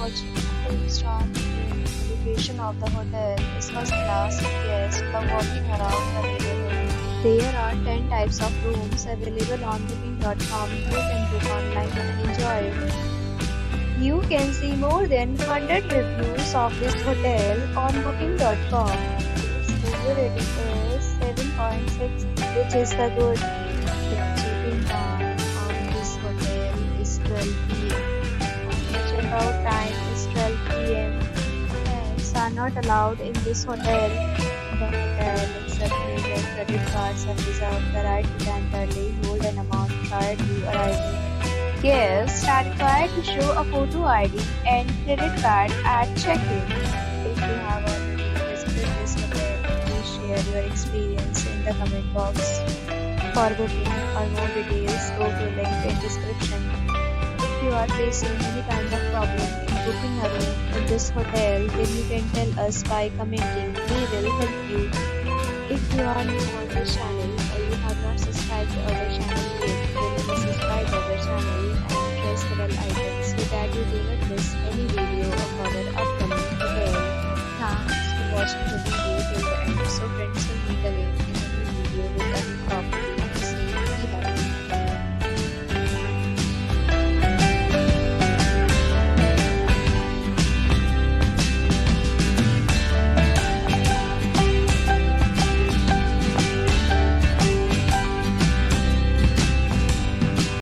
watching a 4-star review. The location of the hotel is first class and guests love walking around the neighborhood. There are 10 types of rooms available on booking.com. You can book online and enjoy it. You can see more than 100 reviews of this hotel on booking.com. Its review rating is 7.6, which is the good. The check-in time of this hotel is 12 p.m. The check-out time is 12 p.m. Pets are not allowed in this hotel. The hotel accepts major credit cards and reserves the right to temporarily hold an amount prior to arrival. Guests are required to show a photo ID and credit card at check-in. If you have already visited this hotel, please share your experience in the comment box. For booking or more details, go to link in description. If you are facing any kind of problem in booking a room in this hotel, then you can tell us by commenting. We will help you. If you are new on this channel or you have not subscribed to our channel yet, then you must subscribe to our channel and press the bell icon so that you do not miss any video of our upload.